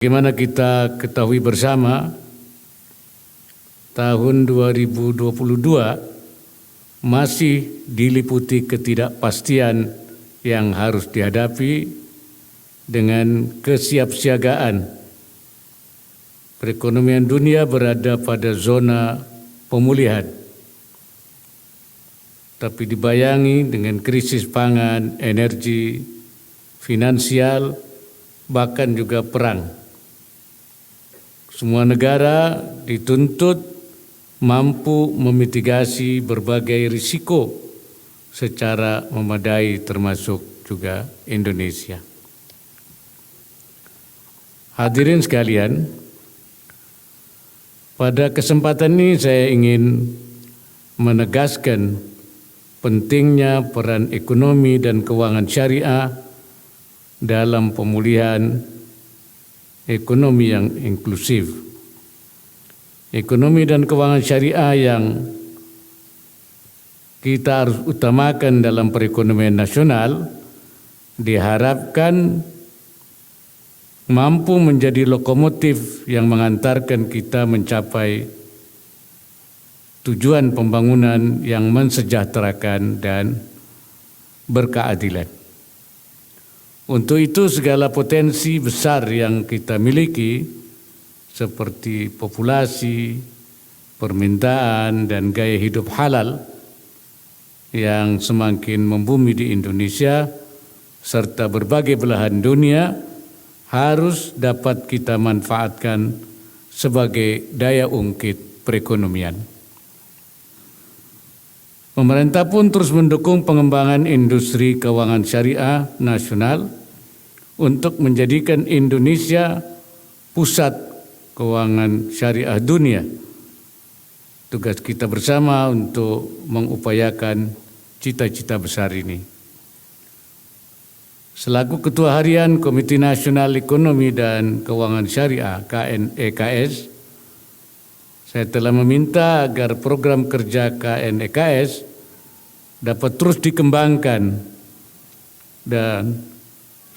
Bagaimana kita ketahui bersama, tahun 2022 masih diliputi ketidakpastian yang harus dihadapi dengan kesiapsiagaan. Perekonomian dunia berada pada zona pemulihan, tapi dibayangi dengan krisis pangan, energi, finansial, bahkan juga perang. Semua negara dituntut mampu memitigasi berbagai risiko secara memadai, termasuk juga Indonesia. Hadirin sekalian, pada kesempatan ini saya ingin menegaskan pentingnya peran ekonomi dan keuangan syariah dalam pemulihan ekonomi yang inklusif. Ekonomi dan keuangan syariah yang kita harus utamakan dalam perekonomian nasional diharapkan mampu menjadi lokomotif yang mengantarkan kita mencapai tujuan pembangunan yang mensejahterakan dan berkeadilan. Untuk itu segala potensi besar yang kita miliki seperti populasi, permintaan, dan gaya hidup halal yang semakin membumi di Indonesia serta berbagai belahan dunia harus dapat kita manfaatkan sebagai daya ungkit perekonomian. Pemerintah pun terus mendukung pengembangan industri keuangan syariah nasional untuk menjadikan Indonesia pusat keuangan syariah dunia. Tugas kita bersama untuk mengupayakan cita-cita besar ini. Selaku Ketua Harian Komite Nasional Ekonomi dan Keuangan Syariah KNEKS, saya telah meminta agar program kerja KNEKS dapat terus dikembangkan dan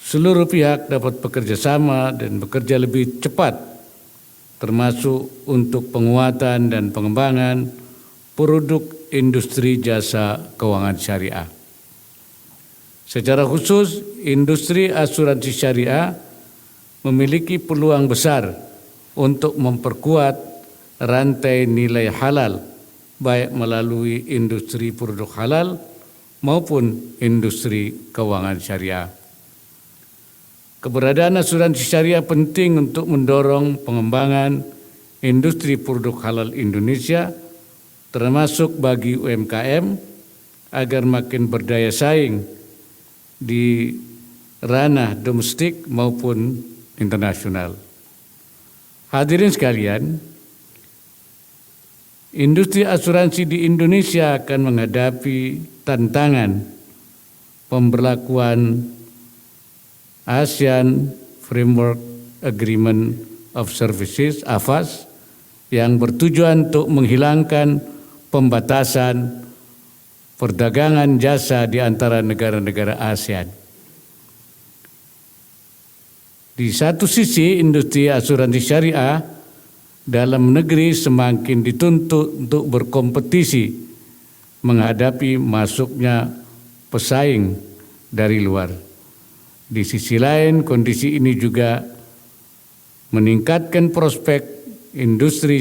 seluruh pihak dapat bekerja sama dan bekerja lebih cepat, termasuk untuk penguatan dan pengembangan produk industri jasa keuangan syariah. Secara khusus, industri asuransi syariah memiliki peluang besar untuk memperkuat rantai nilai halal, baik melalui industri produk halal maupun industri keuangan syariah. Keberadaan asuransi syariah penting untuk mendorong pengembangan industri produk halal Indonesia, termasuk bagi UMKM, agar makin berdaya saing di ranah domestik maupun internasional. Hadirin sekalian, industri asuransi di Indonesia akan menghadapi tantangan pemberlakuan ASEAN Framework Agreement of Services (AFAS) yang bertujuan untuk menghilangkan pembatasan perdagangan jasa di antara negara-negara ASEAN. Di satu sisi, industri asuransi syariah dalam negeri semakin dituntut untuk berkompetisi menghadapi masuknya pesaing dari luar. Di sisi lain, kondisi ini juga meningkatkan prospek industri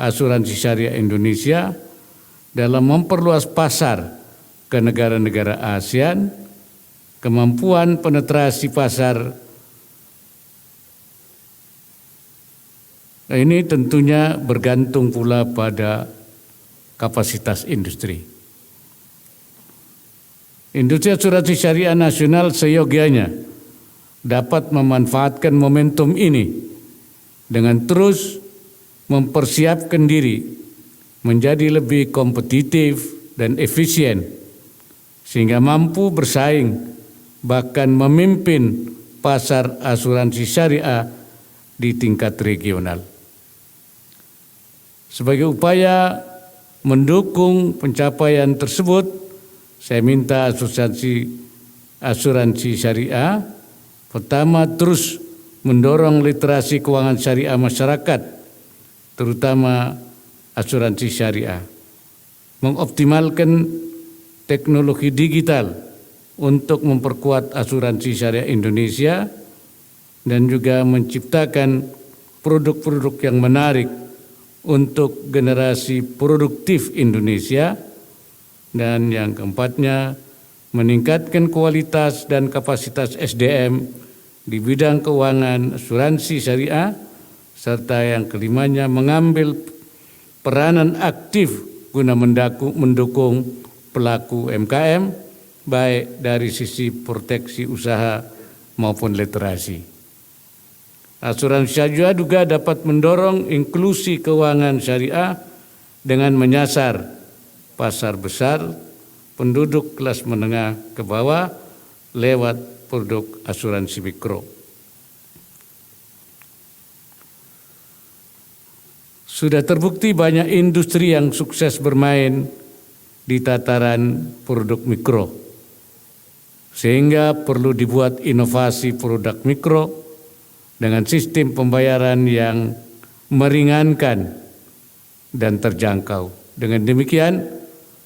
asuransi syariah Indonesia dalam memperluas pasar ke negara-negara ASEAN. Kemampuan penetrasi pasar ini tentunya bergantung pula pada kapasitas industri. Industri asuransi syariah nasional seyogianya dapat memanfaatkan momentum ini dengan terus mempersiapkan diri menjadi lebih kompetitif dan efisien, sehingga mampu bersaing bahkan memimpin pasar asuransi syariah di tingkat regional. Sebagai upaya mendukung pencapaian tersebut, saya minta asuransi syariah pertama terus mendorong literasi keuangan syariah masyarakat, terutama asuransi syariah, mengoptimalkan teknologi digital untuk memperkuat asuransi syariah Indonesia, dan juga menciptakan produk-produk yang menarik untuk generasi produktif Indonesia. Dan yang keempatnya, meningkatkan kualitas dan kapasitas SDM di bidang keuangan asuransi syariah, serta yang kelimanya mengambil peranan aktif guna mendukung pelaku UMKM, baik dari sisi proteksi usaha maupun literasi. Asuransi syariah juga dapat mendorong inklusi keuangan syariah dengan menyasar pasar besar, penduduk kelas menengah ke bawah lewat produk asuransi mikro. Sudah terbukti banyak industri yang sukses bermain di tataran produk mikro, sehingga perlu dibuat inovasi produk mikro dengan sistem pembayaran yang meringankan dan terjangkau. Dengan demikian,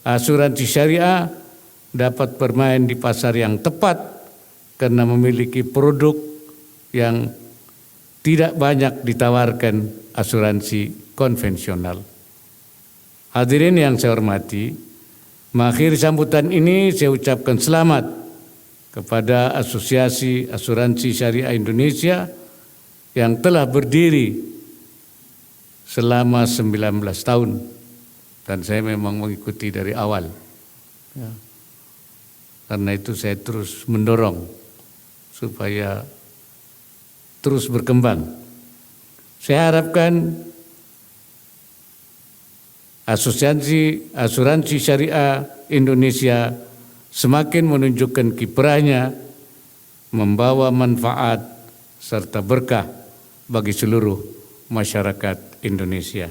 asuransi syariah dapat bermain di pasar yang tepat karena memiliki produk yang tidak banyak ditawarkan asuransi konvensional. Hadirin yang saya hormati, mengakhiri sambutan ini saya ucapkan selamat kepada Asosiasi Asuransi Syariah Indonesia yang telah berdiri selama 19 tahun. Dan saya memang mengikuti dari awal. Ya. Karena itu saya terus mendorong supaya terus berkembang. Saya harapkan Asosiasi Asuransi Syariah Indonesia semakin menunjukkan kiprahnya, membawa manfaat serta berkah bagi seluruh masyarakat Indonesia.